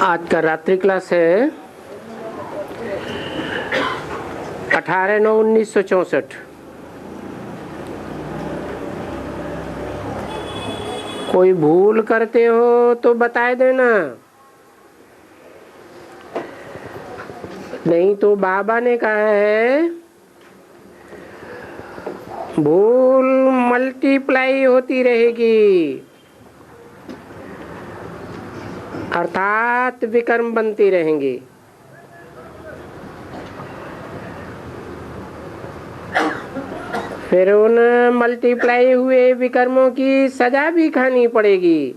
आज का रात्रि क्लास है 18/9/1964। कोई भूल करते हो तो बताए देना, नहीं तो बाबा ने कहा है भूल मल्टीप्लाई होती रहेगी, अर्थात विकर्म बनती रहेंगी। फिर उन मल्टीप्लाई हुए विकर्मों की सजा भी खानी पड़ेगी।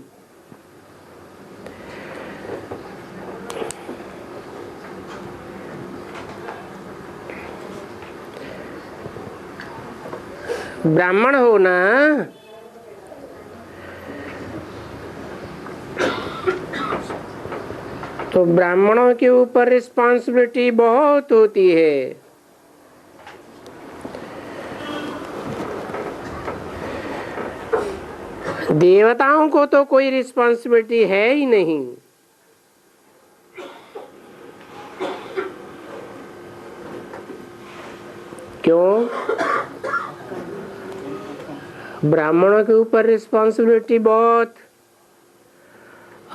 ब्राह्मण हो ना, तो ब्राह्मणों के ऊपर रिस्पॉन्सिबिलिटी बहुत होती है। देवताओं को तो कोई रिस्पॉन्सिबिलिटी है ही नहीं। क्यों? ब्राह्मणों के ऊपर रिस्पॉन्सिबिलिटी बहुत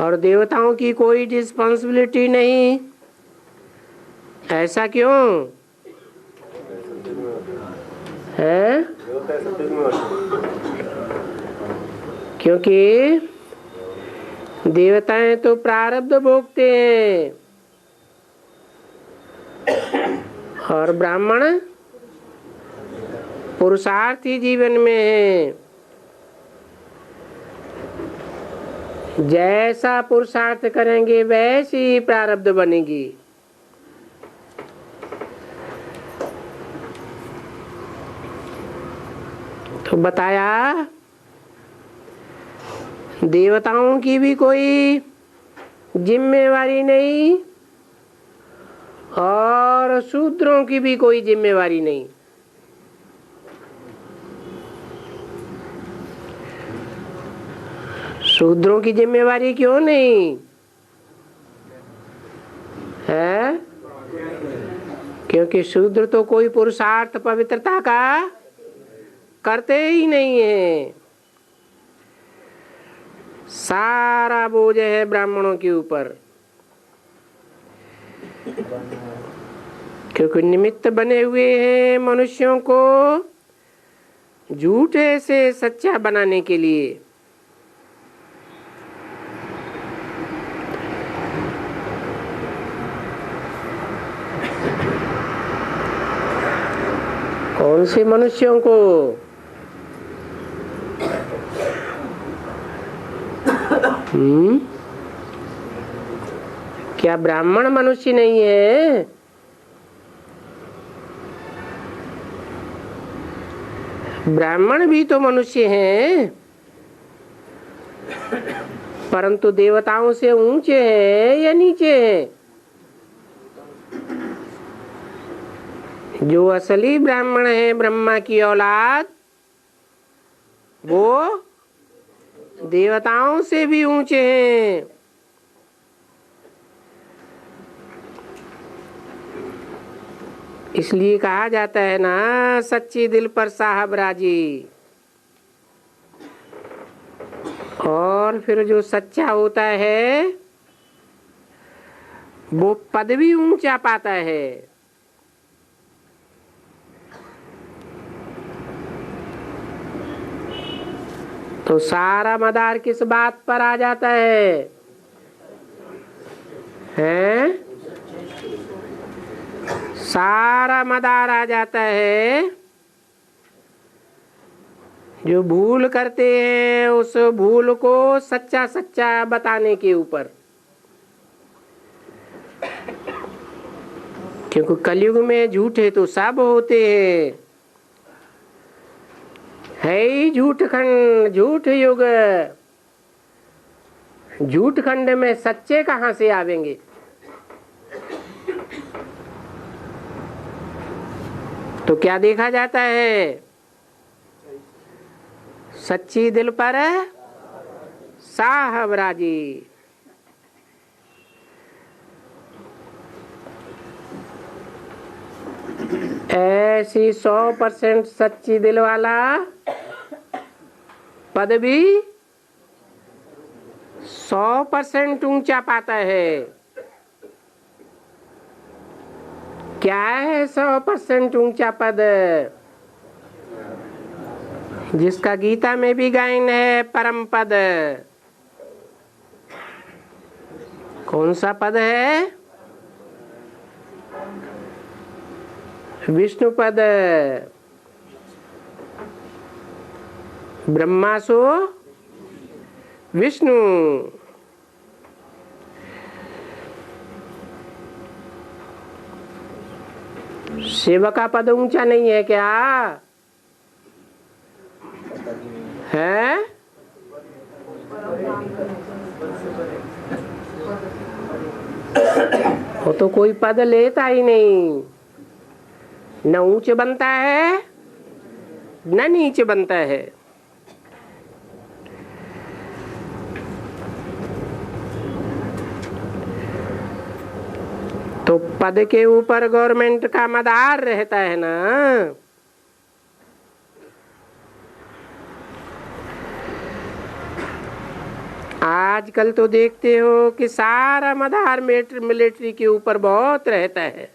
और देवताओं की कोई रिस्पॉन्सिबिलिटी नहीं। ऐसा क्यों है? क्योंकि देवताएं तो प्रारब्ध भोगते हैं और ब्राह्मण पुरुषार्थी जीवन में है। जैसा पुरुषार्थ करेंगे वैसी प्रारब्ध बनेगी। तो बताया देवताओं की भी कोई जिम्मेवारी नहीं और शूद्रों की भी कोई जिम्मेवारी नहीं। शूद्रों की जिम्मेवारी क्यों नहीं है? क्योंकि शूद्र तो कोई पुरुषार्थ पवित्रता का करते ही नहीं है। सारा बोझ है ब्राह्मणों के ऊपर, क्योंकि निमित्त बने हुए हैं मनुष्यों को झूठे से सच्चा बनाने के लिए। कौन से मनुष्यों को? क्या ब्राह्मण मनुष्य नहीं है? ब्राह्मण भी तो मनुष्य हैं, परंतु देवताओं से ऊंचे हैं या नीचे हैं? जो असली ब्राह्मण है, ब्रह्मा की औलाद, वो देवताओं से भी ऊंचे हैं। इसलिए कहा जाता है ना, सच्ची दिल पर साहब राजी। और फिर जो सच्चा होता है वो पद भी ऊंचा पाता है। तो सारा मदार किस बात पर आ जाता है? हैं? सारा मदार आ जाता है जो भूल करते हैं उस भूल को सच्चा सच्चा बताने के ऊपर। क्योंकि कलयुग में झूठे तो सब होते हैं, है ही झूठ खंड, झूठ युग। झूठ खंड में सच्चे कहां से आवेंगे? तो क्या देखा जाता है? सच्ची दिल पर साहब राजी। ऐसी 100% सच्ची दिल वाला पद भी 100% ऊंचा पाता है। क्या है 100% ऊंचा पद? जिसका गीता में भी गायन है, परम पद। कौन सा पद है? विष्णु पद। ब्रह्मा सो विष्णु। शिव का पद ऊंचा नहीं है क्या? है? वो तो कोई पद लेता ही नहीं, न ऊंच बनता है न नीचे बनता है। तो पद के ऊपर गवर्नमेंट का मदार रहता है ना। आजकल तो देखते हो कि सारा मदार मिलिट्री के ऊपर बहुत रहता है।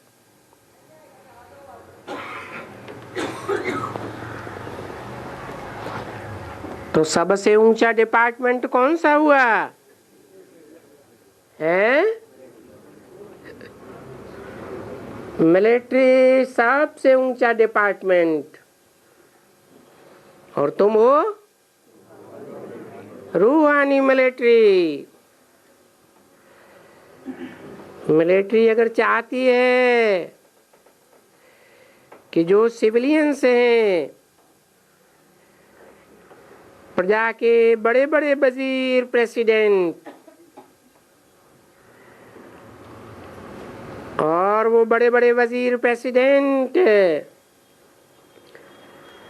तो सबसे ऊंचा डिपार्टमेंट कौन सा हुआ है? मिलिट्री सबसे ऊंचा डिपार्टमेंट। और तुम हो रूहानी मिलिट्री। मिलिट्री अगर चाहती है कि जो सिविलियंस हैं, प्रजा के बड़े बड़े वजीर, प्रेसिडेंट और वो बड़े बड़े वजीर प्रेसिडेंट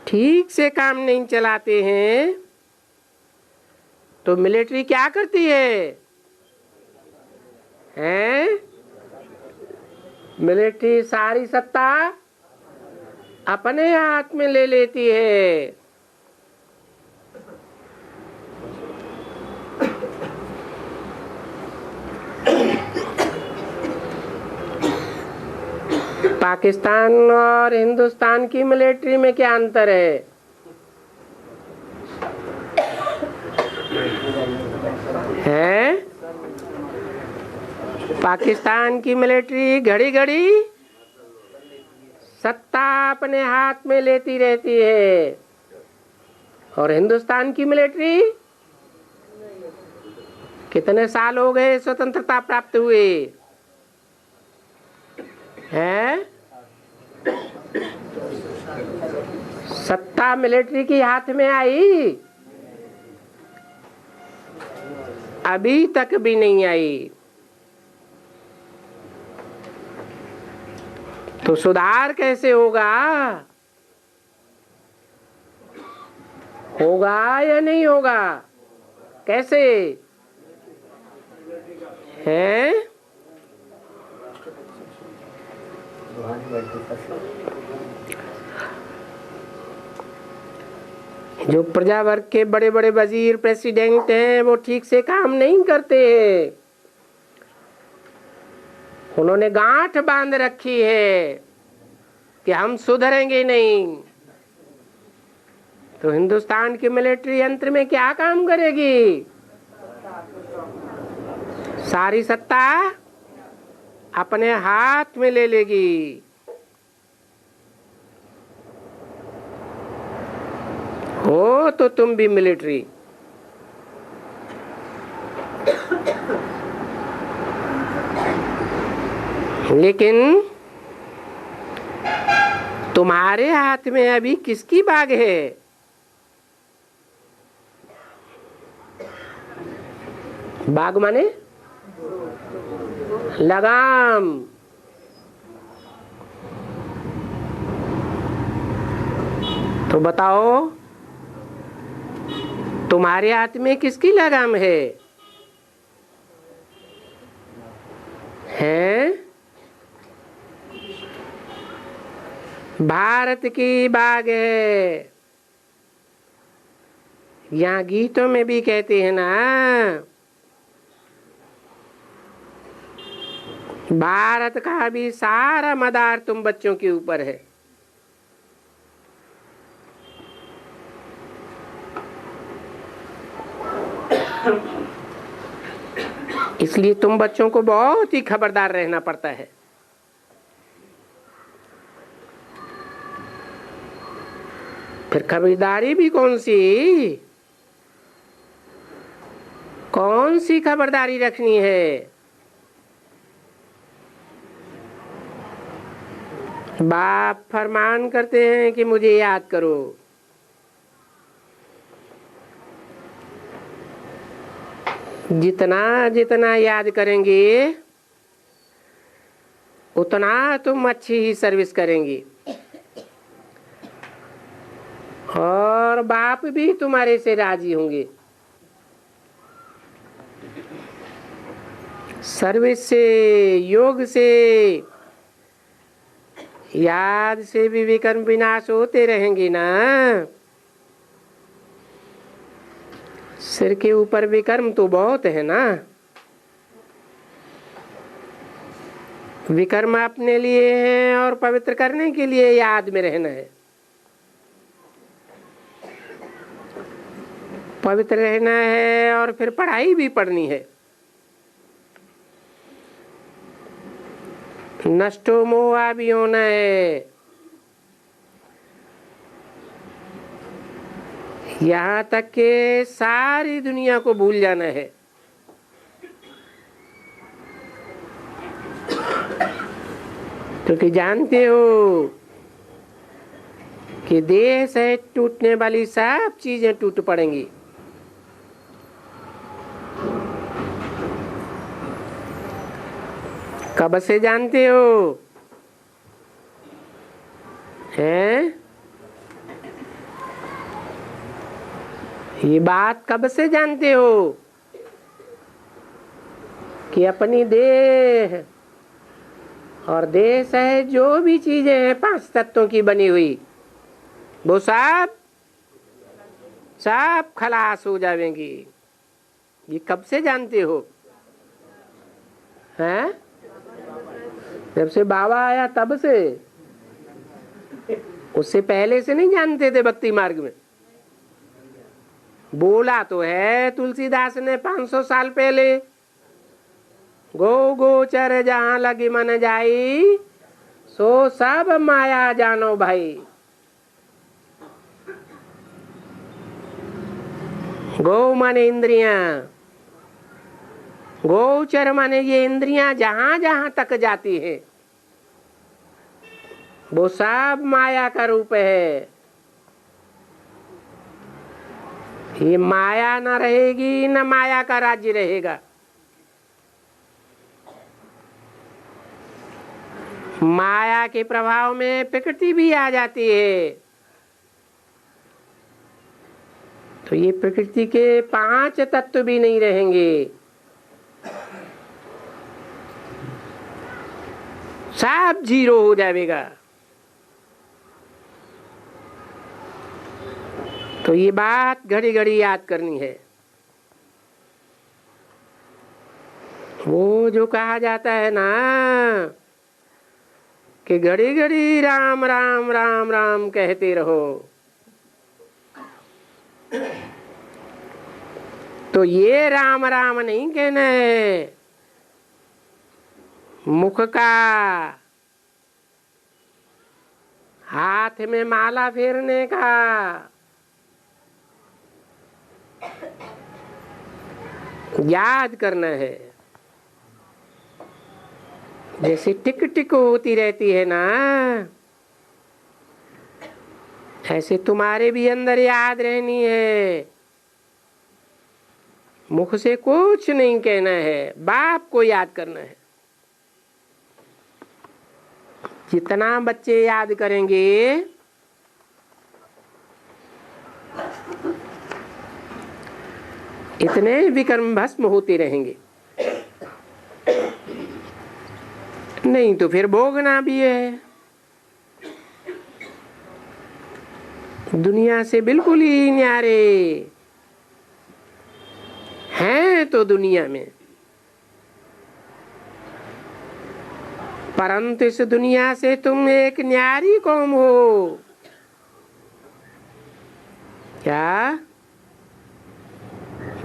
ठीक से काम नहीं चलाते हैं, तो मिलिट्री क्या करती है? हैं? मिलिट्री सारी सत्ता अपने हाथ में ले लेती है। पाकिस्तान और हिंदुस्तान की मिलिट्री में क्या अंतर है? पाकिस्तान की मिलिट्री घड़ी घड़ी सत्ता अपने हाथ में लेती रहती है, और हिंदुस्तान की मिलिट्री कितने साल हो गए स्वतंत्रता प्राप्त हुए हैं? सत्ता मिलिट्री की हाथ में आई? अभी तक भी नहीं आई। तो सुधार कैसे होगा? होगा या नहीं होगा? कैसे हैं? जो प्रजा वर्ग के बड़े बड़े वजीर प्रेसिडेंट हैं, वो ठीक से काम नहीं करते हैं। उन्होंने गांठ बांध रखी है कि हम सुधरेंगे नहीं। तो हिंदुस्तान की मिलिट्री यंत्र में क्या काम करेगी? सारी सत्ता अपने हाथ में ले लेगी। हो तो तुम भी मिलिट्री। लेकिन तुम्हारे हाथ में अभी किसकी बाग है? बाग माने लगाम। तो बताओ, तुम्हारे हाथ में किसकी लगाम है? हैं? भारत की बाग है। यहाँ गीतों में भी कहते हैं ना, भारत का भी सारा मदार तुम बच्चों के ऊपर है। इसलिए तुम बच्चों को बहुत ही खबरदार रहना पड़ता है। फिर खबरदारी भी कौन सी खबरदारी रखनी है? बाप फरमान करते हैं कि मुझे याद करो। जितना जितना याद करेंगे उतना तुम अच्छी ही सर्विस करेंगी, और बाप भी तुम्हारे से राजी होंगे। सर्विस से, योग से, याद से भी विकर्म विनाश होते रहेंगे ना। सिर के ऊपर विकर्म तो बहुत है ना। विकर्म अपने लिए है और पवित्र करने के लिए याद में रहना है। पवित्र रहना है और फिर पढ़ाई भी पढ़नी है। नष्टो मोहा भी होना है। यहाँ तक के सारी दुनिया को भूल जाना है। क्योंकि जानते हो कि देह से टूटने वाली सब चीजें टूट पड़ेंगी। कब से जानते हो? हैं? ये बात कब से जानते हो कि अपनी देह और देह से जो भी चीजें हैं 5 तत्वों की बनी हुई, वो सब खलास हो जाएंगी। ये कब से जानते हो? हैं? जब से बाबा आया तब से? उससे पहले से नहीं जानते थे? भक्ति मार्ग में बोला तो है तुलसीदास ने 500 साल पहले, गो गोचर जहां लगी मन जाई, सो सब माया जानो भाई। गो माने इंद्रियां, गोचर माने ये इंद्रियां जहां जहां तक जाती है वो सब माया का रूप है। ये माया न रहेगी न माया का राज्य रहेगा। माया के प्रभाव में प्रकृति भी आ जाती है। तो ये प्रकृति के 5 तत्व भी नहीं रहेंगे, सब जीरो हो जाएगा। तो ये बात घड़ी घड़ी याद करनी है। वो जो कहा जाता है ना कि घड़ी घड़ी राम राम राम राम कहते रहो, तो ये राम राम नहीं कहना है, मुख का हाथ में माला फेरने का, याद करना है। जैसे टिक टिक होती रहती है ना, ऐसे तुम्हारे भी अंदर याद रहनी है। मुख से कुछ नहीं कहना है, बाप को याद करना है। जितना बच्चे याद करेंगे इतने विकर्म भस्म होते रहेंगे। नहीं तो फिर भोगना भी है। दुनिया से बिल्कुल ही न्यारे हैं तो दुनिया में, परंतु इस दुनिया से तुम एक न्यारी कौम हो। क्या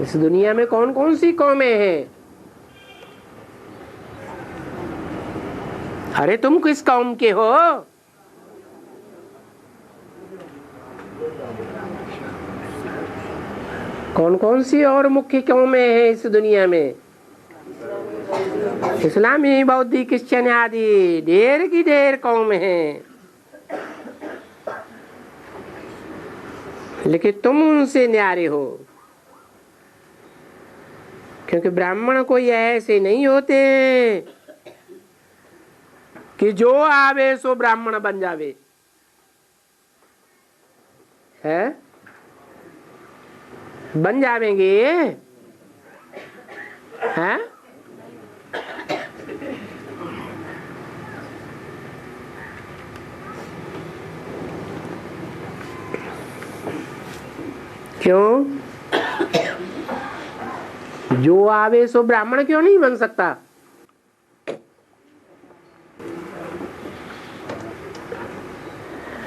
इस दुनिया में कौन कौन सी कौमें हैं? अरे तुम किस कौम के हो? कौन कौन सी और मुख्य कौमें हैं इस दुनिया में? इस्लामी, बौद्धिक, क्रिश्चियन आदि ढेर की ढेर कौम हैं, लेकिन तुम उनसे न्यारे हो। क्योंकि ब्राह्मण कोई ऐसे नहीं होते कि जो आवे सो ब्राह्मण बन जावे, है? बन जावेंगे, हैं? क्यों? जो आवे सो ब्राह्मण क्यों नहीं बन सकता?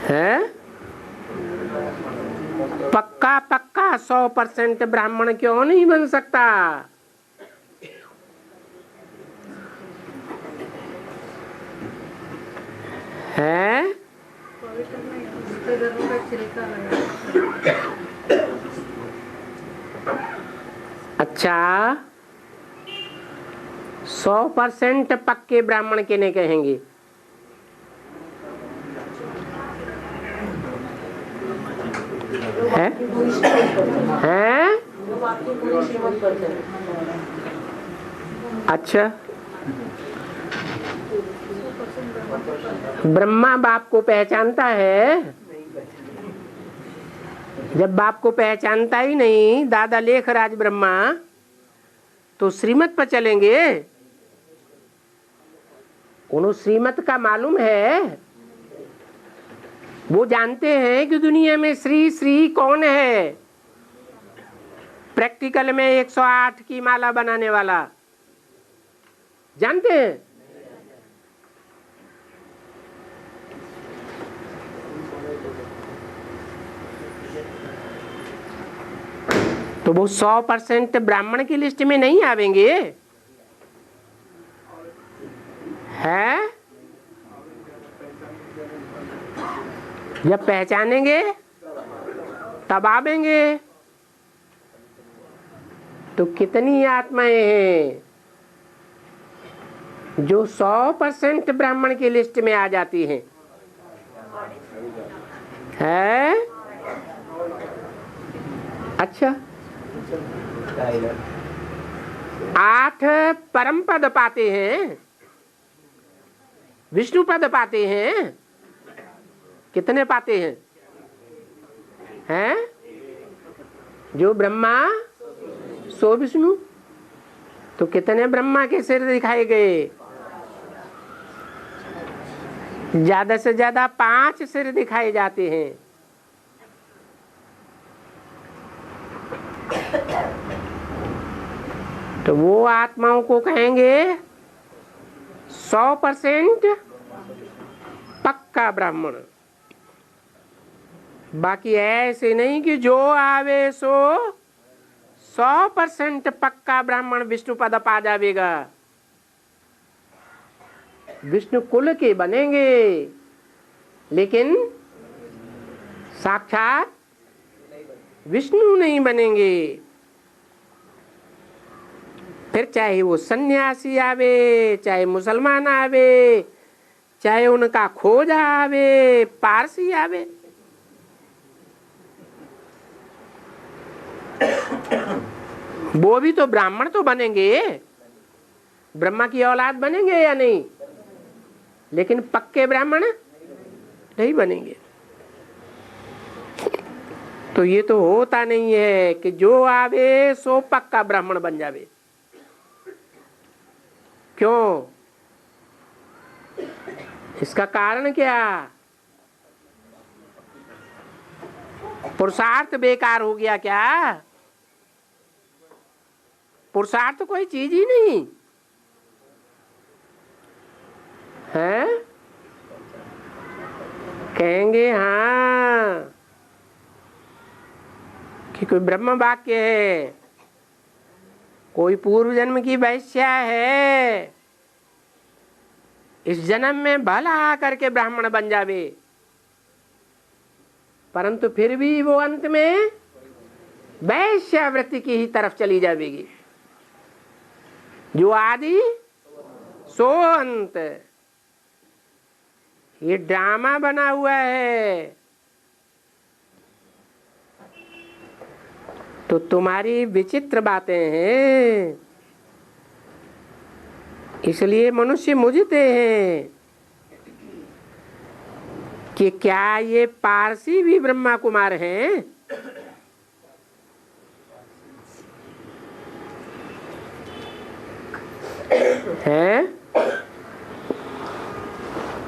है? पक्का पक्का 100% ब्राह्मण क्यों नहीं बन सकता? है? अच्छा, 100% पक्के ब्राह्मण किन्हें कहेंगे? है? है? अच्छा, ब्रह्मा बाप को पहचानता है? जब बाप को पहचानता ही नहीं दादा लेखराज ब्रह्मा, तो श्रीमत पर चलेंगे? उन्हें श्रीमत का मालूम है, वो जानते हैं कि दुनिया में श्री श्री कौन है। प्रैक्टिकल में 108 की माला बनाने वाला जानते हैं? तो वो 100% ब्राह्मण की लिस्ट में नहीं आवेंगे, है? जब पहचानेंगे तब आवेंगे। तो कितनी आत्माएं हैं जो 100% ब्राह्मण की लिस्ट में आ जाती हैं? है? अच्छा, 8 परम पद पाते हैं, विष्णु पद पाते हैं। कितने पाते हैं? हैं? जो ब्रह्मा सो विष्णु। तो कितने ब्रह्मा के सिर दिखाए गए? ज्यादा से ज्यादा 5 सिर दिखाए जाते हैं। तो वो आत्माओं को कहेंगे 100% पक्का ब्राह्मण। बाकी ऐसे नहीं कि जो आवे सो 100% पक्का ब्राह्मण विष्णु पद पा जावेगा। विष्णु कुल के बनेंगे, लेकिन साक्षात विष्णु नहीं बनेंगे। फिर चाहे वो सन्यासी आवे, चाहे मुसलमान आवे, चाहे उनका खोजा आवे, पारसी आवे, वो भी तो ब्राह्मण तो बनेंगे, ब्रह्मा की औलाद बनेंगे या नहीं? लेकिन पक्के ब्राह्मण नहीं बनेंगे। तो ये तो होता नहीं है कि जो आवे सो पक्का ब्राह्मण बन जावे। क्यों? इसका कारण क्या? पुरुषार्थ बेकार हो गया क्या? पुरुषार्थ कोई चीज ही नहीं है। कहेंगे हाँ कि कोई ब्रह्म वाक्य है, कोई पूर्व जन्म की वैश्या है, इस जन्म में भला आकर के ब्राह्मण बन जावे, परंतु फिर भी वो अंत में वैश्यावृत्ति की ही तरफ चली जाएगी। जो आदि सो अंत, ये ड्रामा बना हुआ है। तो तुम्हारी विचित्र बातें हैं, इसलिए मनुष्य मुझते हैं कि क्या ये पारसी भी ब्रह्मा कुमार हैं? हैं?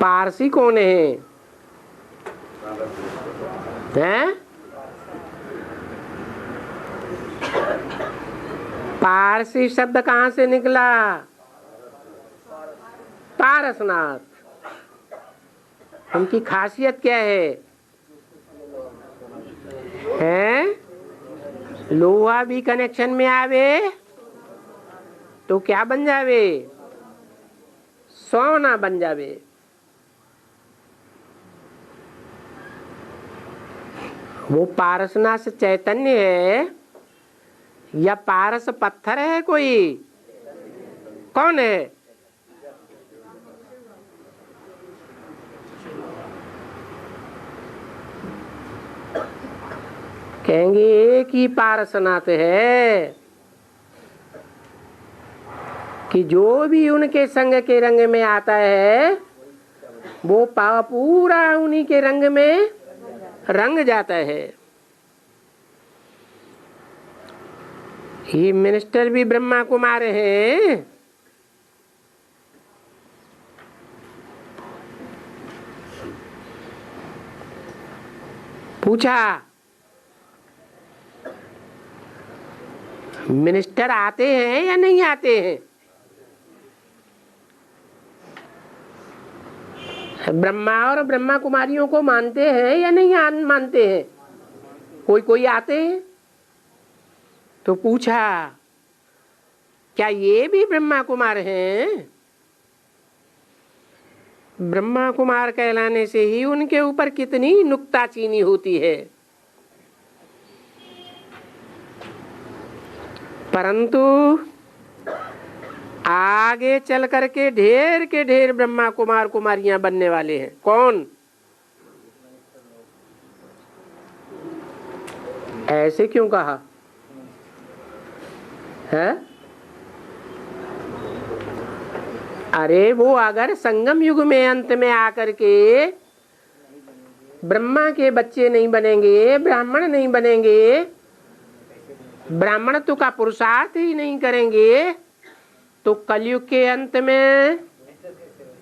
पारसी कौन है? हैं? पारसी शब्द कहाँ से निकला? पारसनाथ। उनकी खासियत क्या है? हैं? लोहा भी कनेक्शन में आवे तो क्या बन जावे? सोना बन जावे। वो पारसनाथ चैतन्य है या पारस पत्थर है? कोई कौन है? कहेंगे एक ही पारसनाथ है कि जो भी उनके संग के रंग में आता है वो पूरा उन्हीं के रंग में रंग जाता है। ये मिनिस्टर भी ब्रह्मा कुमार हैं। पूछा मिनिस्टर आते हैं या नहीं आते हैं? ब्रह्मा और ब्रह्मा कुमारियों को मानते हैं या नहीं मानते हैं? कोई कोई आते हैं। तो पूछा क्या ये भी ब्रह्मा कुमार हैं? ब्रह्मा कुमार कहलाने से ही उनके ऊपर कितनी नुक्ताचीनी होती है, परंतु आगे चल करके ढेर के ढेर ब्रह्मा कुमार कुमारियां बनने वाले हैं। कौन? ऐसे क्यों कहा है? अरे वो अगर संगम युग में अंत में आकर के ब्रह्मा के बच्चे नहीं बनेंगे, ब्राह्मण नहीं बनेंगे, ब्राह्मणत्व का पुरुषार्थ ही नहीं करेंगे, तो कलयुग के अंत में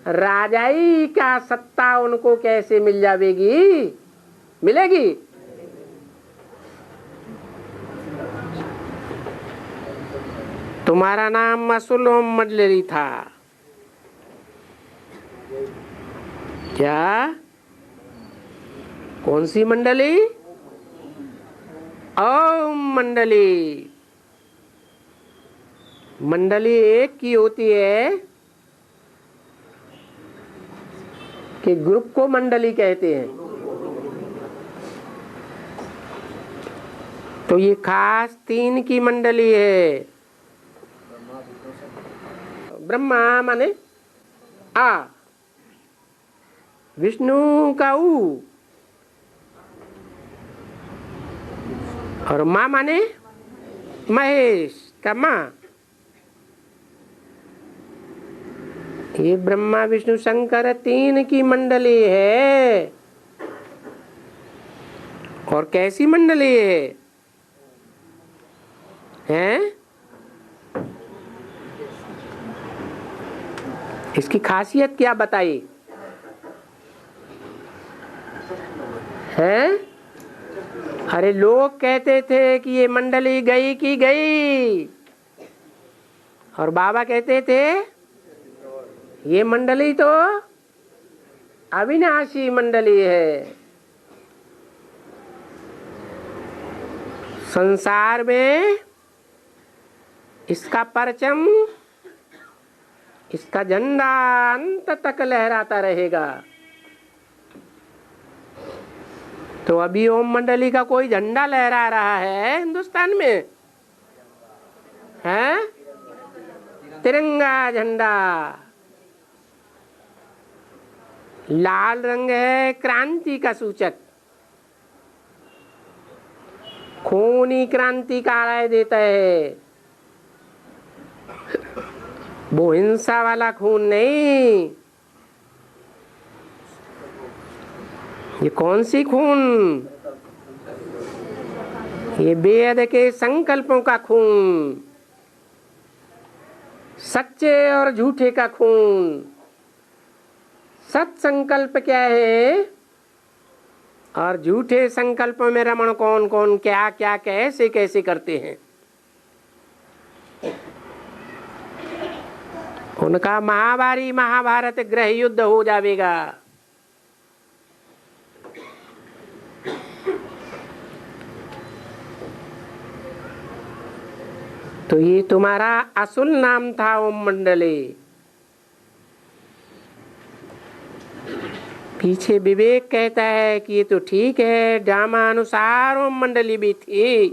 राजाई का सत्ता उनको कैसे मिल जाएगी? मिलेगी? तुम्हारा नाम मसुलोम मंडली था क्या? कौन सी मंडली? ओम मंडली। मंडली एक की होती है कि ग्रुप को मंडली कहते हैं। तो ये खास 3 की मंडली है। ब्रह्मा माने आ, विष्णु का ऊ, और माँ माने महेश का माँ। ये ब्रह्मा विष्णु शंकर 3 की मंडली है। और कैसी मंडली है? हैं? इसकी खासियत क्या बताई है? अरे लोग कहते थे कि ये मंडली गई की गई, और बाबा कहते थे ये मंडली तो अविनाशी मंडली है। संसार में इसका परचम, इसका झंडा अंत तक लहराता रहेगा। तो अभी ओम मंडली का कोई झंडा लहरा रहा है हिंदुस्तान में, है तिरंगा झंडा। लाल रंग है क्रांति का सूचक, खून ही क्रांति का राय देता है, वो हिंसा वाला खून नहीं। ये कौन सी खून? ये वेद के संकल्पों का खून, सच्चे और झूठे का खून। सत संकल्प क्या है और झूठे संकल्पों में रमण कौन कौन क्या क्या कैसे कैसे करते हैं, उनका महाभारी महाभारत गृह युद्ध हो जाएगा। तो ये तुम्हारा असुल नाम था ओम मंडली। पीछे विवेक कहता है कि ये तो ठीक है, ड्रामा अनुसार ओम मंडली भी थी।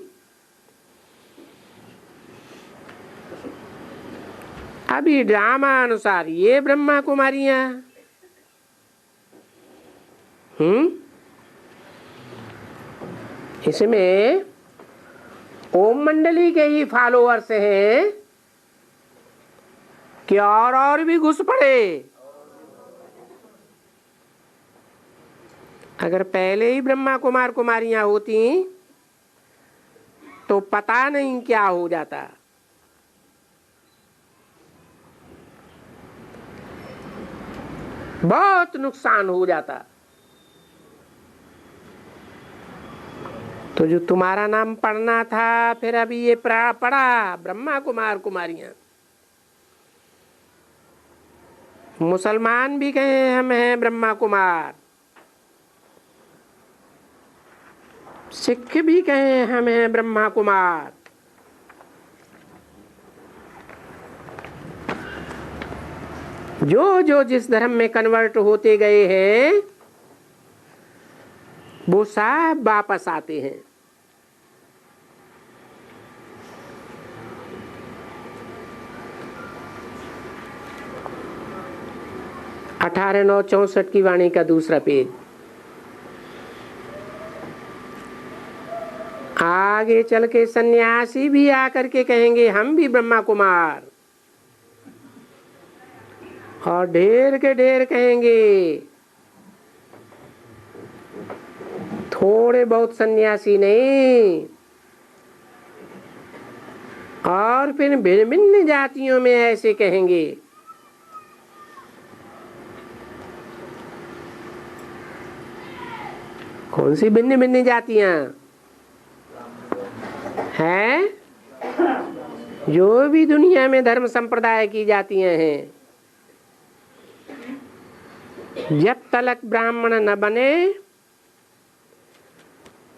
अभी ड्रामा अनुसार ये ब्रह्मा कुमारियां, इसमें ओम मंडली के ही फॉलोअर्स हैं कि और भी घुस पड़े। अगर पहले ही ब्रह्मा कुमार कुमारियां होती तो पता नहीं क्या हो जाता। बहुत नुकसान हो जाता। तो जो तुम्हारा नाम पढ़ना था, फिर अभी ये पढ़ा ब्रह्मा कुमार कुमारियां। मुसलमान भी कहे हम हैं ब्रह्मा कुमार, सिख भी कहे हम हैं ब्रह्मा कुमार। जो जो जिस धर्म में कन्वर्ट होते गए हैं वो सब वापस आते हैं। अठारह 964 की वाणी का दूसरा पेज। आगे चल के सन्यासी भी आकर के कहेंगे हम भी ब्रह्मा कुमार, और ढेर के ढेर कहेंगे। थोड़े बहुत सन्यासी नहीं, और फिर भिन्न भिन्न जातियों में ऐसे कहेंगे। कौन सी भिन्न भिन्न जातियां हैं? जो भी दुनिया में धर्म संप्रदाय की जातियां हैं, जब तक ब्राह्मण न बने,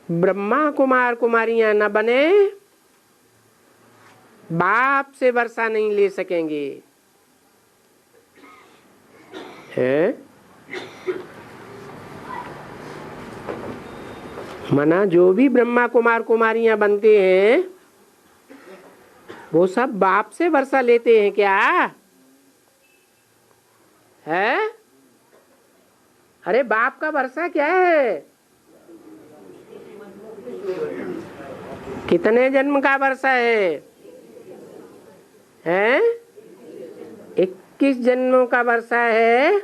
ब्रह्मा कुमार कुमारियां न बने, बाप से वर्षा नहीं ले सकेंगे। है मना जो भी ब्रह्मा कुमार कुमारियां बनते हैं वो सब बाप से वर्षा लेते हैं क्या? है? अरे बाप का वर्षा क्या है? कितने जन्म का वर्षा है? 21 जन्मों का वर्षा है।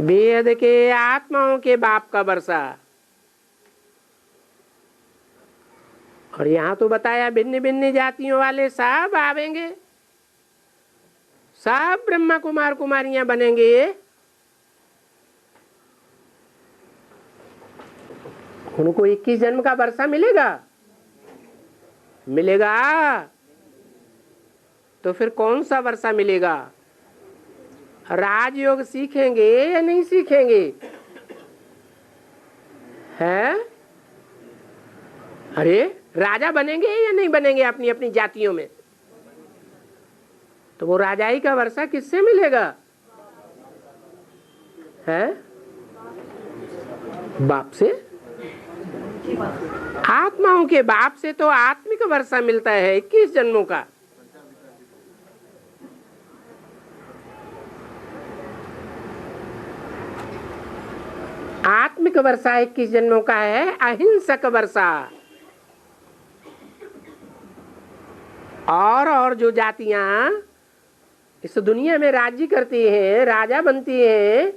वेद के आत्माओं के बाप का वर्षा। और यहाँ तो बताया भिन्न भिन्न जातियों वाले सब आवेंगे, सब ब्रह्मा कुमार कुमारियां बनेंगे। उनको 21 जन्म का वर्षा मिलेगा? मिलेगा? तो फिर कौन सा वर्षा मिलेगा? राजयोग सीखेंगे या नहीं सीखेंगे? है? अरे राजा बनेंगे या नहीं बनेंगे अपनी अपनी जातियों में? तो वो राजाई का वर्षा किससे मिलेगा? है? बाप से। आत्माओं के बाप से तो आत्मिक वर्षा मिलता है 21 जन्मों का। आत्मिक वर्षा 21 जन्मों का है, अहिंसक वर्षा। और जो जातियां इस दुनिया में राज्य करती हैं, राजा बनती हैं,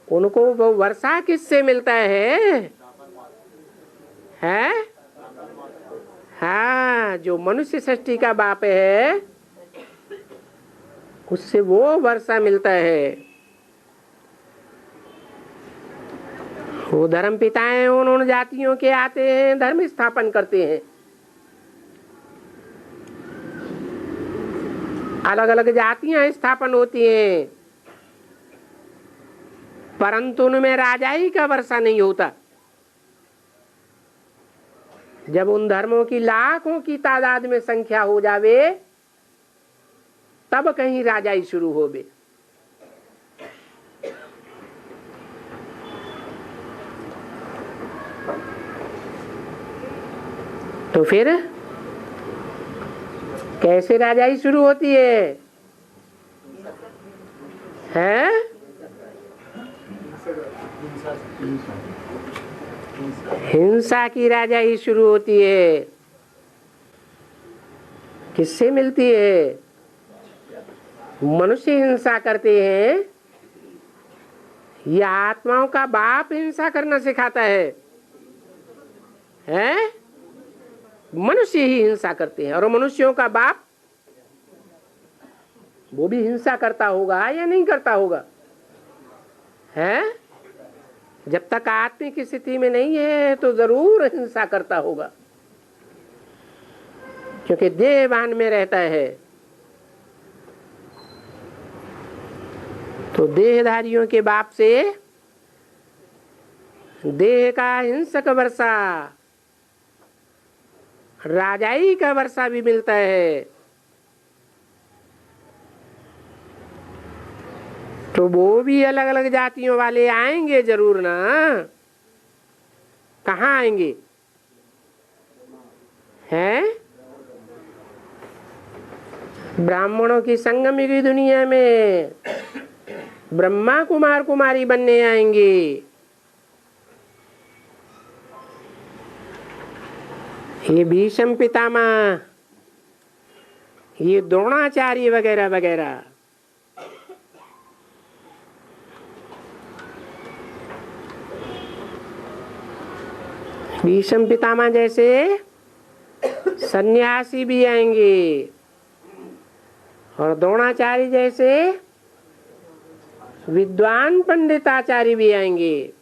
उनको वो वर्षा किससे मिलता है? हैं? हाँ, जो मनुष्य सृष्टि का बाप है उससे वो वर्षा मिलता है। वो धर्म पिताएं उन जातियों के आते हैं, धर्म स्थापन करते हैं। अलग अलग जातियां स्थापन होती हैं, परंतु उनमें राजाई का वर्षा नहीं होता। जब उन धर्मों की लाखों की तादाद में संख्या हो जावे तब कहीं राजाई शुरू होवे। तो फिर कैसे राजाई शुरू होती है? हैं? हिंसा की राजाई शुरू होती है। किससे मिलती है? मनुष्य हिंसा करते हैं या आत्माओं का बाप हिंसा करना सिखाता है? हैं? मनुष्य ही हिंसा करते हैं। और मनुष्यों का बाप वो भी हिंसा करता होगा या नहीं करता होगा? है? जब तक आत्मिक स्थिति में नहीं है तो जरूर हिंसा करता होगा, क्योंकि देहवान में रहता है। तो देहधारियों के बाप से देह का हिंसक वर्षा, राजाई का वर्षा भी मिलता है। तो वो भी अलग अलग जातियों वाले आएंगे जरूर ना। कहाँ आएंगे? हैं? ब्राह्मणों की संगम की दुनिया में ब्रह्मा कुमार कुमारी बनने आएंगे। ये भीष्म पितामह, ये द्रोणाचार्य वगैरह वगैरह। भीष्म पितामह जैसे सन्यासी भी आएंगे और द्रोणाचार्य जैसे विद्वान पंडिताचार्य भी आएंगे।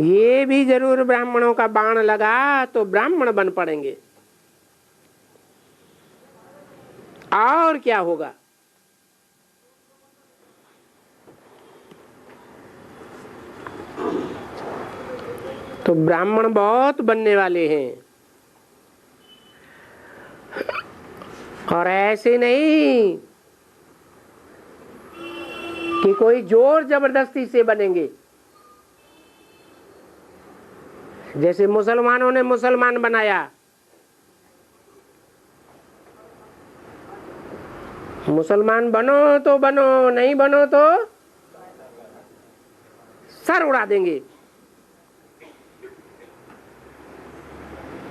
ये भी जरूर ब्राह्मणों का बाण लगा तो ब्राह्मण बन पड़ेंगे। और क्या होगा? तो ब्राह्मण बहुत बनने वाले हैं। और ऐसे नहीं कि कोई जोर जबरदस्ती से बनेंगे। जैसे मुसलमानों ने मुसलमान बनाया, मुसलमान बनो तो बनो, नहीं बनो तो सर उड़ा देंगे।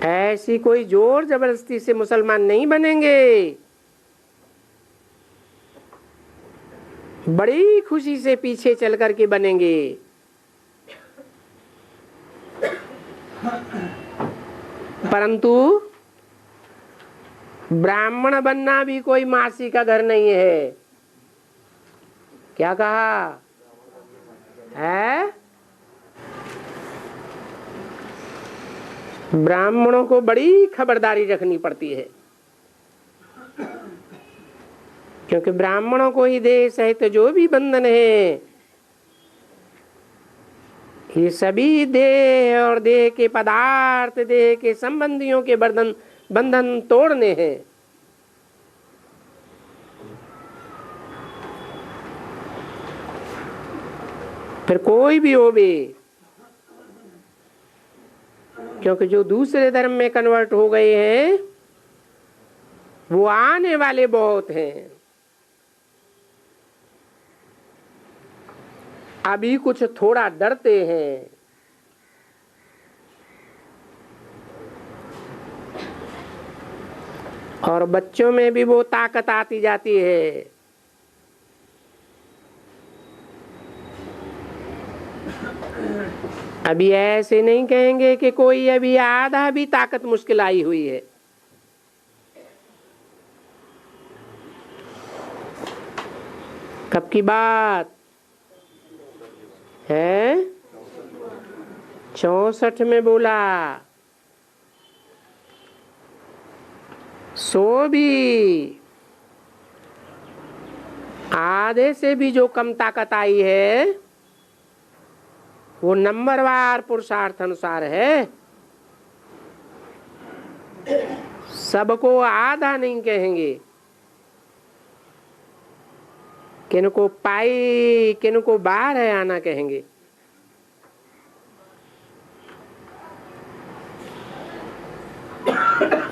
ऐसी कोई जोर जबरदस्ती से मुसलमान नहीं बनेंगे। बड़ी खुशी से पीछे चल करके बनेंगे। परंतु ब्राह्मण बनना भी कोई मासी का घर नहीं है। क्या कहा? है। ब्राह्मणों को बड़ी खबरदारी रखनी पड़ती है, क्योंकि ब्राह्मणों को ही देह सहित जो भी बंधन है, ये सभी देह और देह के पदार्थ, देह के संबंधियों के बंधन तोड़ने हैं। फिर कोई भी हो भी, क्योंकि जो दूसरे धर्म में कन्वर्ट हो गए हैं वो आने वाले बहुत हैं। अभी कुछ थोड़ा डरते हैं, और बच्चों में भी वो ताकत आती जाती है। अभी ऐसे नहीं कहेंगे कि कोई अभी आधा भी ताकत मुश्किल आई हुई है। कब की बात है? 64 में बोला। सो भी आधे से भी जो कम ताकत आई है वो नंबरवार पुरुषार्थ अनुसार है। सबको आधा नहीं कहेंगे, किनको पाई किनको बाहर है आना कहेंगे।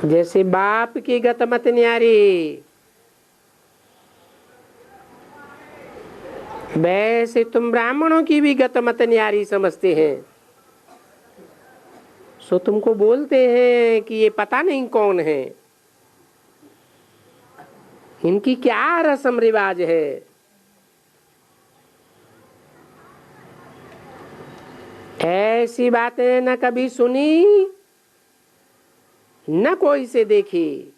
जैसे बाप की गत मत न्यारी, वैसे तुम ब्राह्मणों की भी गत मत न्यारी समझते हैं। सो तुमको बोलते हैं कि ये पता नहीं कौन है, इनकी क्या रस्म रिवाज है। ऐसी बातें न कभी सुनी न कोई से देखी।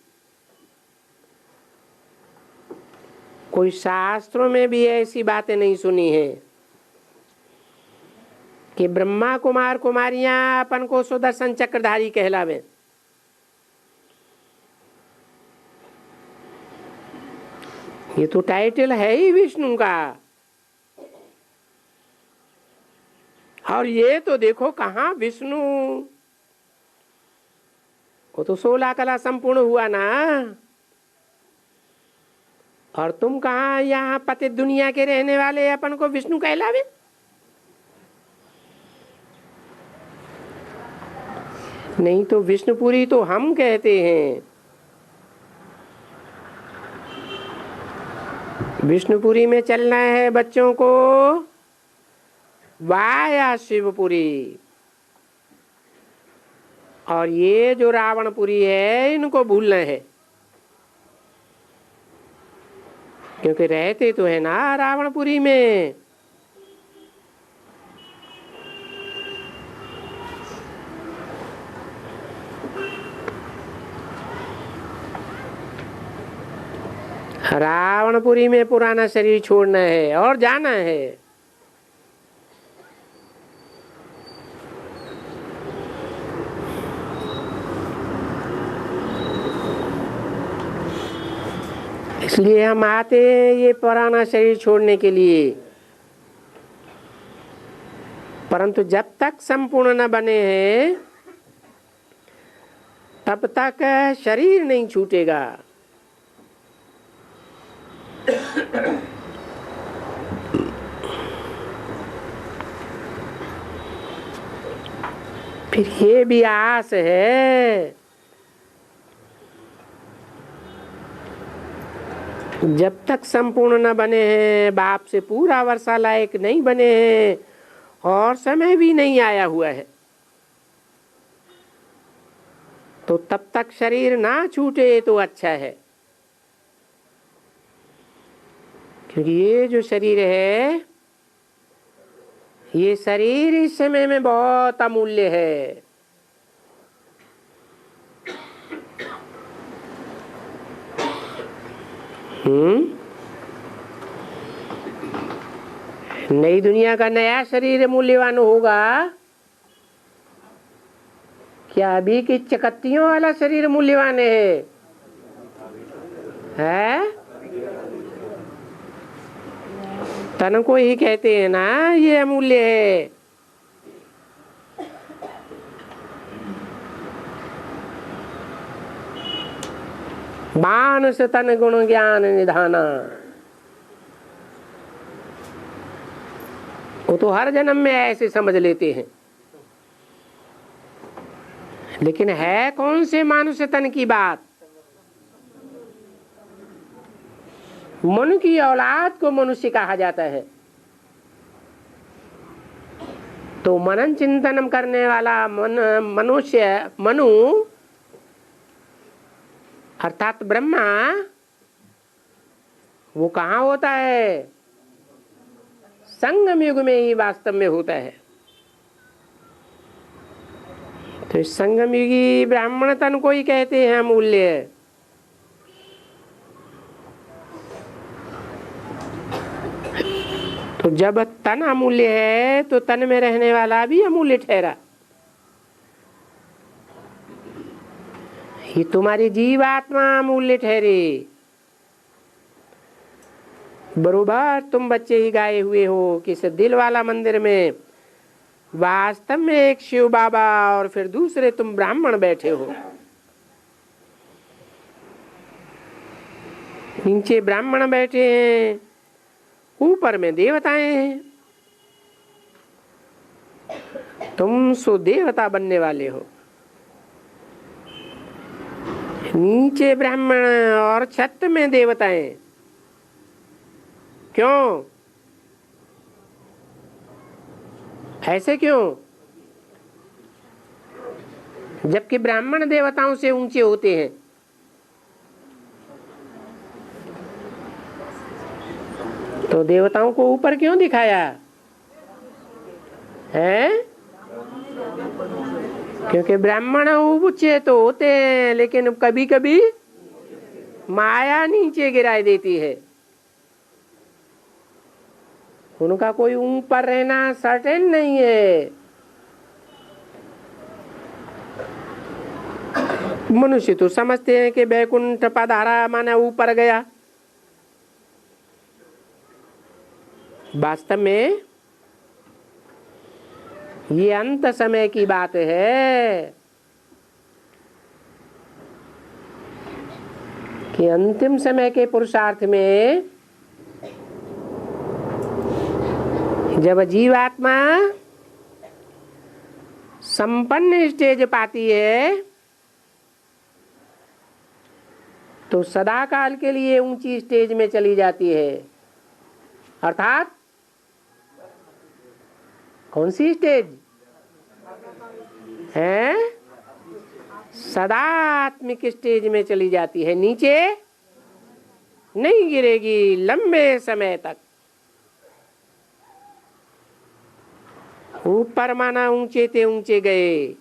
कोई शास्त्रों में भी ऐसी बातें नहीं सुनी है कि ब्रह्मा कुमार कुमारियां अपन को सुदर्शन चक्रधारी कहलावे। ये तो टाइटल है ही विष्णु का। और ये तो देखो कहाँ विष्णु, वो तो 16 कला संपूर्ण हुआ ना। और तुम कहाँ यहाँ पति दुनिया के रहने वाले अपन को विष्णु कहलावे। नहीं तो विष्णुपुरी तो हम कहते हैं। विष्णुपुरी में चलना है बच्चों को, वाया शिवपुरी। और ये जो रावणपुरी है इनको भूलना है, क्योंकि रहते तो है ना रावणपुरी में। रावणपुरी में पुराना शरीर छोड़ना है और जाना है। इसलिए हम आते हैं ये पुराना शरीर छोड़ने के लिए। परंतु जब तक संपूर्ण न बने हैं तब तक शरीर नहीं छूटेगा। फिर ये भी आस है, जब तक संपूर्ण न बने हैं, बाप से पूरा वर्षा लायक नहीं बने हैं और समय भी नहीं आया हुआ है, तो तब तक शरीर ना छूटे तो अच्छा है। क्योंकि ये जो शरीर है, ये शरीर इस समय में बहुत अमूल्य है। नई दुनिया का नया शरीर मूल्यवान होगा, क्या अभी की चकत्तियों वाला शरीर मूल्यवान है? तन को ही कहते हैं ना ये अमूल्य है। मानस तन गुण ज्ञान निधाना, वो तो हर जन्म में ऐसे समझ लेते हैं, लेकिन है कौन से मानुष तन की बात? मन की औलाद को मनुष्य कहा जाता है। तो मनन चिंतन करने वाला मनुष्य, मनु अर्थात ब्रह्मा, वो कहाँ होता है? संगम युग में ही वास्तव में होता है। तो इस संगम युगी ब्राह्मण तन को ही कहते हैं अमूल्य। तो जब तन अमूल्य है तो तन में रहने वाला भी अमूल्य ठहरा। ये तुम्हारी जीवात्मा अमूल्य ठहरे। बरोबर तुम बच्चे ही गाए हुए हो कि इस दिल वाला मंदिर में वास्तव में एक शिव बाबा और फिर दूसरे तुम ब्राह्मण बैठे हो। नीचे ब्राह्मण बैठे हैं, ऊपर में देवताएं हैं। तुम सो देवता बनने वाले हो। नीचे ब्राह्मण और छत में देवताएं। क्यों? ऐसे क्यों? जबकि ब्राह्मण देवताओं से ऊंचे होते हैं। तो देवताओं को ऊपर क्यों दिखाया है? क्योंकि ब्राह्मण ऊंचे तो होते हैं, लेकिन कभी कभी माया नीचे गिराई देती है। उनका कोई ऊपर रहना सर्टेन नहीं है। मनुष्य तो समझते हैं कि बैकुंठ पधारा माने ऊपर गया। वास्तव में ये अंत समय की बात है कि अंतिम समय के पुरुषार्थ में जब जीवात्मा संपन्न स्टेज पाती है तो सदा काल के लिए ऊंची स्टेज में चली जाती है। अर्थात कौन सी स्टेज है? सदा आत्मिक स्टेज में चली जाती है। नीचे नहीं गिरेगी लंबे समय तक। ऊपर माना ऊंचे ते ऊंचे गए।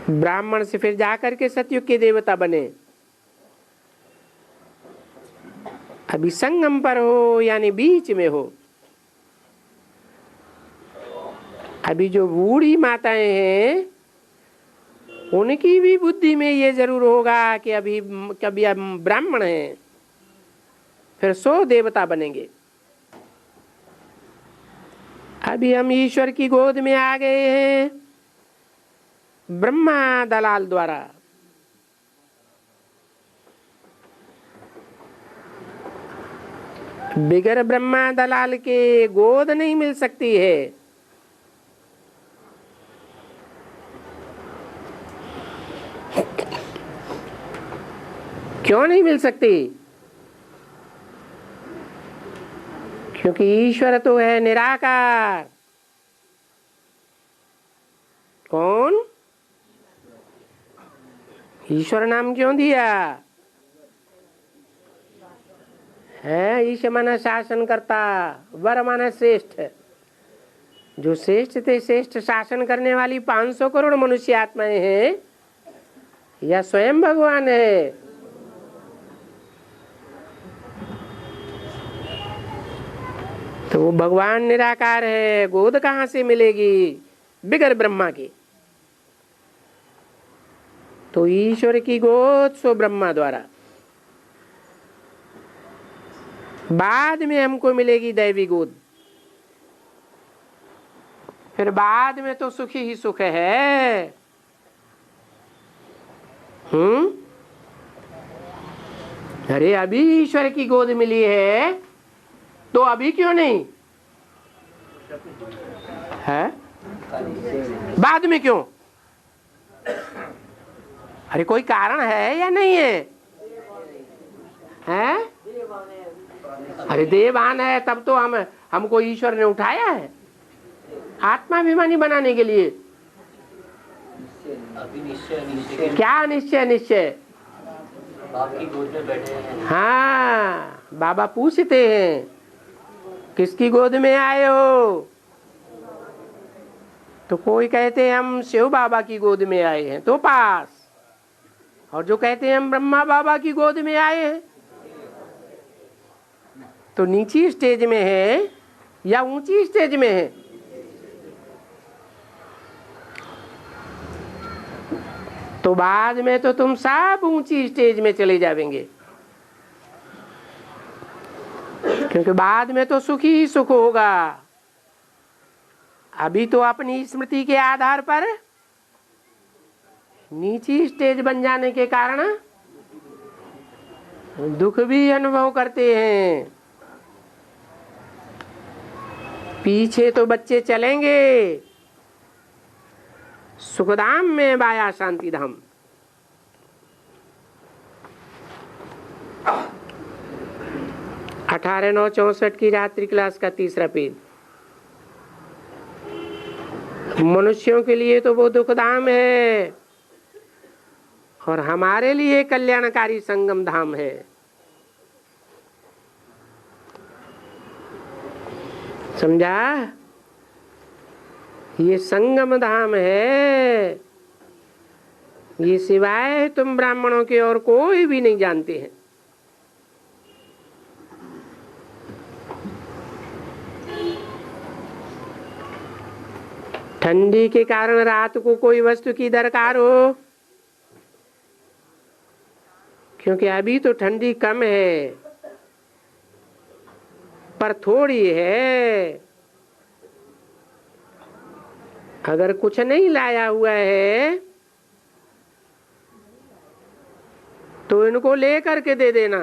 ब्राह्मण से फिर जाकर के सतयुग के देवता बने। अभी संगम पर हो यानी बीच में हो। अभी जो बूढ़ी माताएं हैं उनकी भी बुद्धि में ये जरूर होगा कि अभी कभी हम ब्राह्मण हैं, फिर 100 देवता बनेंगे। अभी हम ईश्वर की गोद में आ गए हैं ब्रह्मा दलाल द्वारा। बिगर ब्रह्मा दलाल के गोद नहीं मिल सकती है। क्यों नहीं मिल सकती? क्योंकि ईश्वर तो है निराकार। कौन? ईश्वर नाम क्यों दिया है? ईश माना शासन करता, वर माना श्रेष्ठ। जो श्रेष्ठ थे, श्रेष्ठ शासन करने वाली 500 करोड़ मनुष्य आत्माएं हैं या स्वयं भगवान है? तो वो भगवान निराकार है, गोद कहाँ से मिलेगी बिगर ब्रह्मा की। तो ईश्वर की गोद सो ब्रह्मा द्वारा, बाद में हमको मिलेगी दैवी गोद। फिर बाद में तो सुख ही सुख है। अरे अभी ईश्वर की गोद मिली है तो अभी क्यों नहीं है, बाद में क्यों? अरे कोई कारण है या नहीं है? हैं? अरे देवान है तब तो हमको ईश्वर ने उठाया है आत्माभिमानी बनाने के लिए। क्या निश्चय? निश्चय आपकी गोद में बैठे हैं। हाँ, बाबा पूछते हैं किसकी गोद में आए हो? तो कोई कहते हैं हम शिव बाबा की गोद में आए हैं तो पास, और जो कहते हैं हम ब्रह्मा बाबा की गोद में आए हैं तो नीची स्टेज में है या ऊंची स्टेज में है? तो बाद में तो तुम सब ऊंची स्टेज में चले जाएंगे, क्योंकि बाद में तो सुख ही सुख होगा। अभी तो अपनी स्मृति के आधार पर नीची स्टेज बन जाने के कारण दुख भी अनुभव करते हैं। पीछे तो बच्चे चलेंगे सुखधाम में बाया शांति धाम। अठारह 964 की रात्रि क्लास का तीसरा पेज। मनुष्यों के लिए तो वो दुखधाम है और हमारे लिए कल्याणकारी संगम धाम है। समझा? ये संगम धाम है, ये सिवाय तुम ब्राह्मणों के और कोई भी नहीं जानते हैं। ठंडी के कारण रात को कोई वस्तु की दरकार हो, क्योंकि अभी तो ठंडी कम है पर थोड़ी है। अगर कुछ नहीं लाया हुआ है तो इनको लेकर के दे देना।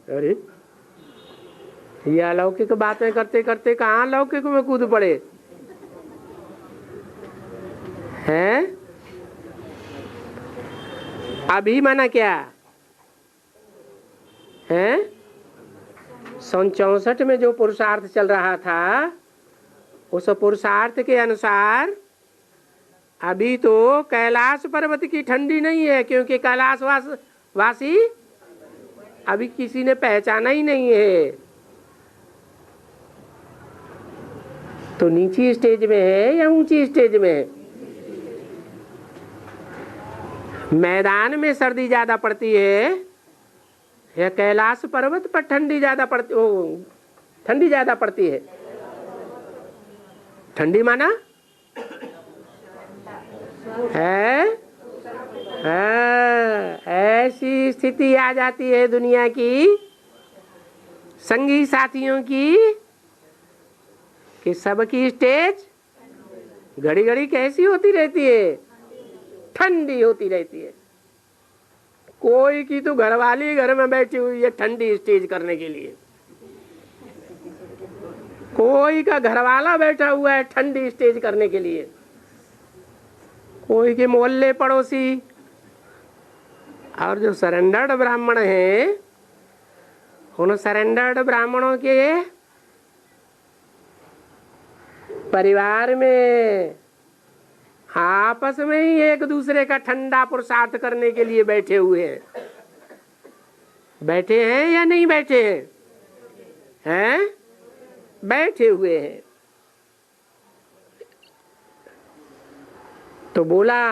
अरे ये अलौकिक बातें करते करते कहाँ लौकिक में कूद पड़े हैं? अभी माना क्या है? 64 में जो पुरुषार्थ चल रहा था उस पुरुषार्थ के अनुसार अभी तो कैलाश पर्वत की ठंडी नहीं है, क्योंकि कैलाश वासी अभी किसी ने पहचाना ही नहीं है। तो नीची स्टेज में है या ऊंची स्टेज में है? मैदान में सर्दी ज्यादा पड़ती है या कैलाश पर्वत पर ठंडी ज्यादा पड़ती है? ठंडी माना है? ऐसी स्थिति आ जाती है दुनिया की संगी साथियों की कि सबकी स्टेज घड़ी घड़ी कैसी होती रहती है? ठंडी होती रहती है। कोई की तो घरवाली घर में बैठी हुई है ठंडी स्टेज करने के लिए, कोई का घरवाला बैठा हुआ है ठंडी स्टेज करने के लिए, कोई के मोहल्ले पड़ोसी। और जो सरेंडर्ड ब्राह्मण हैं उन सरेंडर्ड ब्राह्मणों के परिवार में आपस में ही एक दूसरे का ठंडा पुरुषार्थ करने के लिए बैठे हुए हैं। बैठे हैं या नहीं बैठे हैं? हैं? बैठे हुए हैं। तो बोला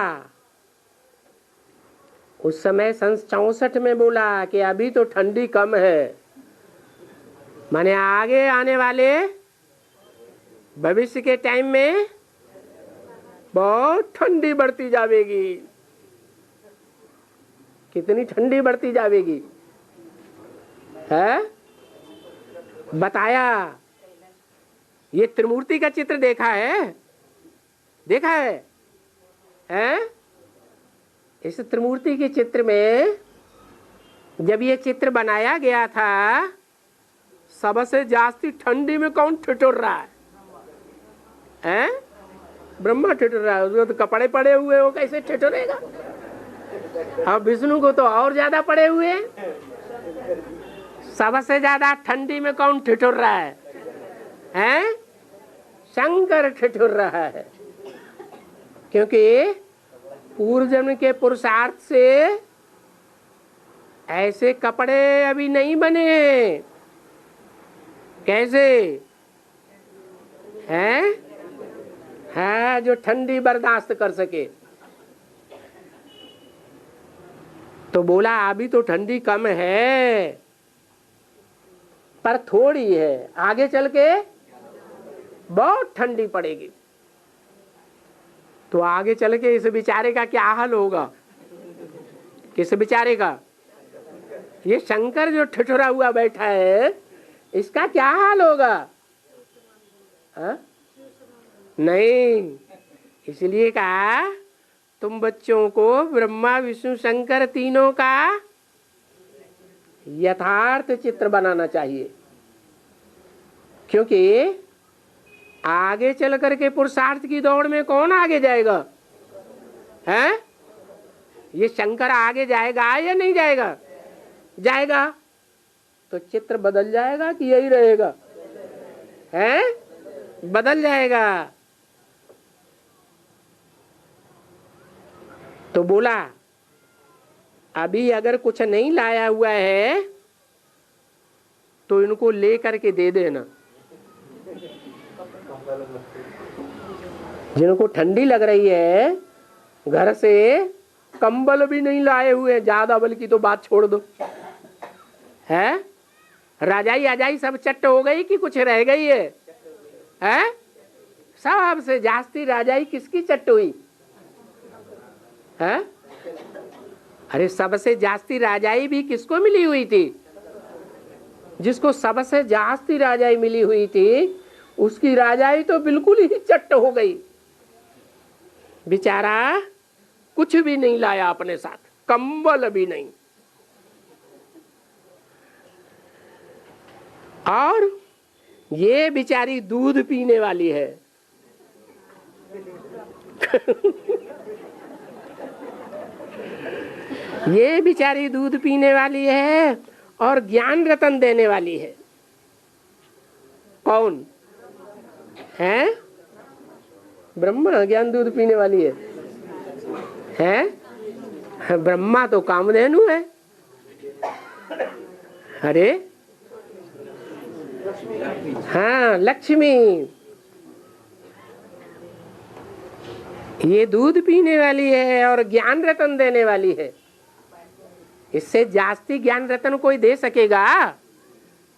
उस समय 64 में बोला कि अभी तो ठंडी कम है, माने आगे आने वाले भविष्य के टाइम में बहुत ठंडी बढ़ती जाएगी। कितनी ठंडी बढ़ती जाएगी है बताया। ये त्रिमूर्ति का चित्र देखा है, देखा है? इस त्रिमूर्ति के चित्र में जब ये चित्र बनाया गया था, सबसे जास्ती ठंडी में कौन ठिठुर रहा है? ब्रह्मा ठिठुर रहा है। उसको तो कपड़े पड़े हुए, वो कैसे ठिठुरेगा? अब विष्णु को तो और ज्यादा पड़े हुए। सबसे ज्यादा ठंडी में कौन ठिठुर रहा है? शंकर ठिठुर रहा है, क्योंकि पूर्व जन्म के पुरुषार्थ से ऐसे कपड़े अभी नहीं बने। कैसे हैं? है जो ठंडी बर्दाश्त कर सके। तो बोला अभी तो ठंडी कम है, पर थोड़ी है, आगे चल के बहुत ठंडी पड़ेगी। तो आगे चल के इस बेचारे का क्या हाल होगा? किस बेचारे का? ये शंकर जो ठिठुरा हुआ बैठा है, इसका क्या हाल होगा? हा? नहीं, इसलिए कहा तुम बच्चों को ब्रह्मा विष्णु शंकर तीनों का यथार्थ चित्र बनाना चाहिए, क्योंकि आगे चल करके पुरुषार्थ की दौड़ में कौन आगे जाएगा? हैं? ये शंकर आगे जाएगा या नहीं जाएगा? जाएगा। तो चित्र बदल जाएगा कि यही रहेगा? हैं? बदल जाएगा। तो बोला अभी अगर कुछ नहीं लाया हुआ है तो इनको ले करके दे देना। जिनको ठंडी लग रही है, घर से कंबल भी नहीं लाए हुए, ज्यादा बल की तो बात छोड़ दो, है? राजाई आजाई सब चट्ट हो गई कि कुछ रह गई है? हैं? सबसे जास्ती राजाई किसकी चट्ट हुई है? अरे सबसे जास्ती राजाई भी किसको मिली हुई थी? जिसको सबसे जास्ती राजाई मिली हुई थी, उसकी राजाई तो बिल्कुल ही चट्ट हो गई। बेचारा कुछ भी नहीं लाया अपने साथ, कंबल भी नहीं। और ये बेचारी दूध पीने वाली है। ये बेचारी दूध पीने वाली है और ज्ञान रतन देने वाली है। कौन है? ब्रह्मा ज्ञान दूध पीने वाली है। हैं? ब्रह्मा तो कामधेनु है। अरे हाँ, लक्ष्मी। ये दूध पीने वाली है और ज्ञान रतन देने वाली है। इससे जास्ती ज्ञान रतन कोई दे सकेगा?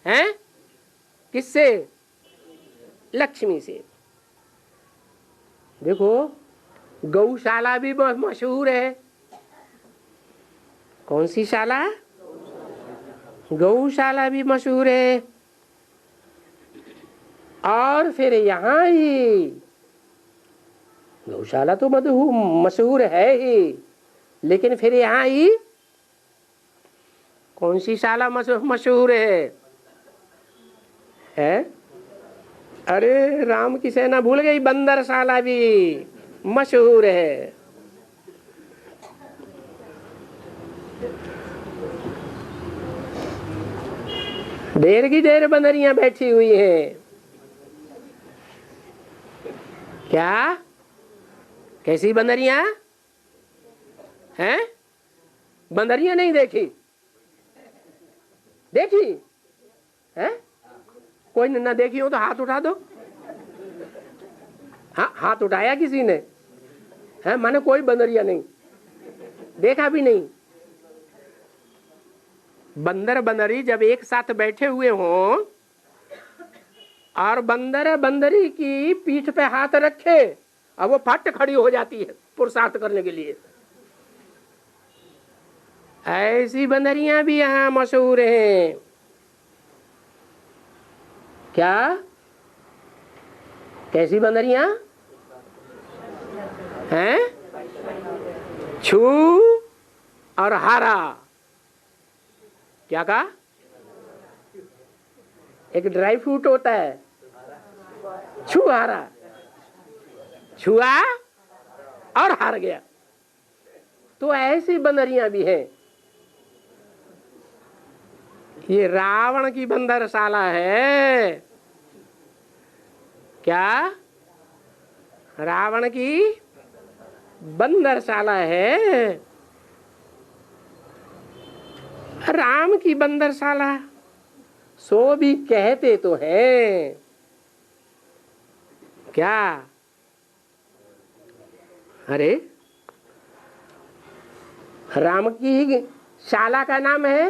हैं? किससे? लक्ष्मी से। देखो गौशाला भी बहुत मशहूर है। कौन सी शाला? गौशाला भी मशहूर है। और फिर यहाँ ही गौशाला तो मशहूर है ही, लेकिन फिर यहाँ ही कौन सी शाला मशहूर है? अरे राम की सेना भूल गई, बंदर शाला भी मशहूर है। ढेर की ढेर बंदरियां बैठी हुई हैं। क्या? कैसी बंदरियां हैं? बंदरियां नहीं देखी? देखी है? कोई न देखी हो तो हाथ उठा दो। हाँ, हाथ उठाया किसी ने? है माने कोई बंदरिया नहीं देखा भी नहीं। बंदर बंदरी जब एक साथ बैठे हुए हों और बंदर बंदरी की पीठ पे हाथ रखे अब वो फट खड़ी हो जाती है पुरुषार्थ करने के लिए। ऐसी बंदरियां भी यहाँ मशहूर हैं। क्या? कैसी बंदरियां हैं? छू और हारा। क्या कहा? एक ड्राई फ्रूट होता है छुहारा, छुआ और हार गया। तो ऐसी बंदरियां भी हैं। ये रावण की बंदरशाला है। क्या? रावण की बंदरशाला है। राम की बंदरशाला सो भी कहते तो हैं। क्या? अरे राम की ही शाला का नाम है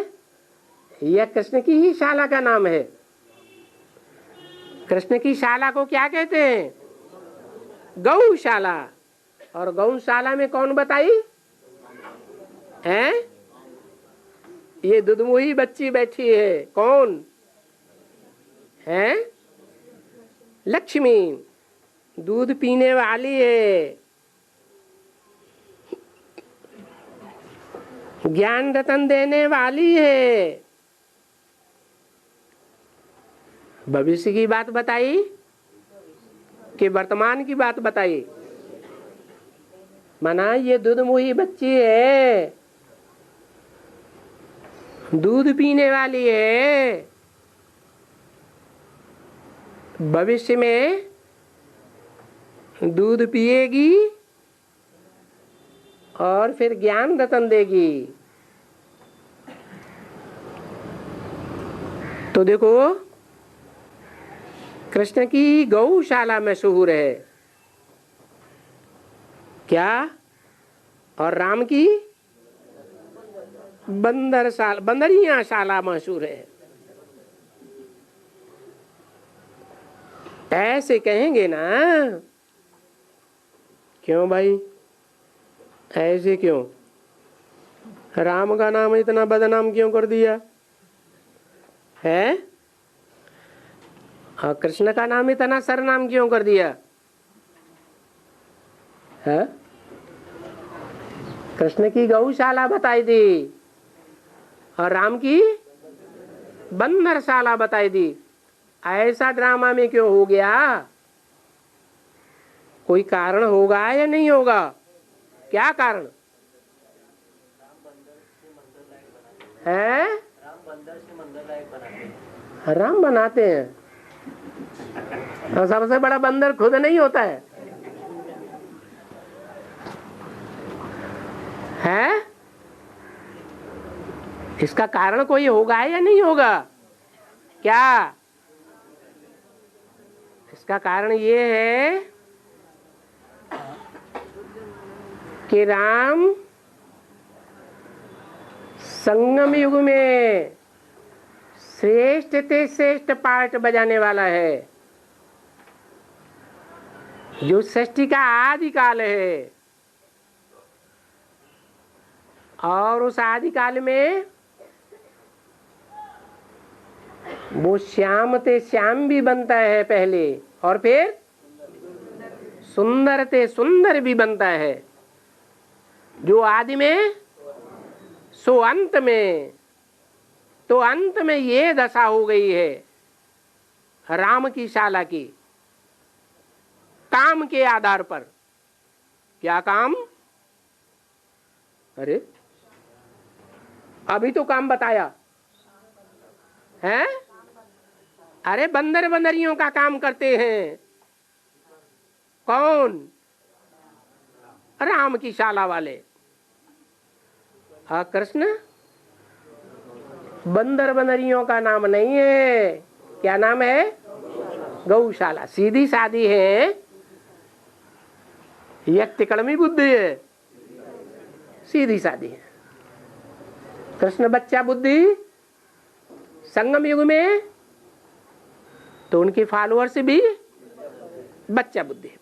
या कृष्ण की ही शाला का नाम है? कृष्ण की शाला को क्या कहते हैं? गौशाला। और गौशाला में कौन बताई है? ये दुधमुही बच्ची बैठी है। कौन है? लक्ष्मी, दूध पीने वाली है, ज्ञान रतन देने वाली है। भविष्य की बात बताई कि वर्तमान की बात बताई? माना ये दूधमुही बच्ची है, दूध पीने वाली है, भविष्य में दूध पिएगी और फिर ज्ञान रतन देगी। तो देखो कृष्ण की गौशाला मशहूर है। क्या? और राम की बंदरिया शाला मशहूर है। ऐसे कहेंगे ना? क्यों भाई ऐसे क्यों? राम का नाम इतना बदनाम क्यों कर दिया है? और कृष्ण का नाम इतना सरनाम क्यों कर दिया है? कृष्ण की गौशाला बताई दी और राम की बंदरशाला बताई दी। ऐसा ड्रामा में क्यों हो गया? कोई कारण होगा या नहीं होगा? क्या कारण है? राम बंदर से मंदिर लायक बनाते हैं। राम बनाते हैं और सबसे बड़ा बंदर खुद नहीं होता है। है? इसका कारण कोई होगा या नहीं होगा? क्या? इसका कारण ये है कि राम संगम युग में श्रेष्ठ से श्रेष्ठ पार्ट बजाने वाला है, जो सृष्टि का आदि काल है। और उस आदि काल में वो श्याम ते श्याम भी बनता है पहले, और फिर सुंदर ते सुंदर भी बनता है। जो आदि में सो अंत में। तो अंत में ये दशा हो गई है राम की शाला की, काम के आधार पर। क्या काम? अरे अभी तो काम बताया है। अरे बंदर बंदरियों का काम करते हैं। कौन? राम की शाला वाले। हाँ, कृष्ण बंदर बंदरियों का नाम नहीं है। क्या नाम है? गौशाला। सीधी सादी है, यक्तिकड़मी बुद्धि है। सीधी सादी है। कृष्ण बच्चा बुद्धि संगम युग में तो उनके फॉलोअर्स भी बच्चा बुद्धि।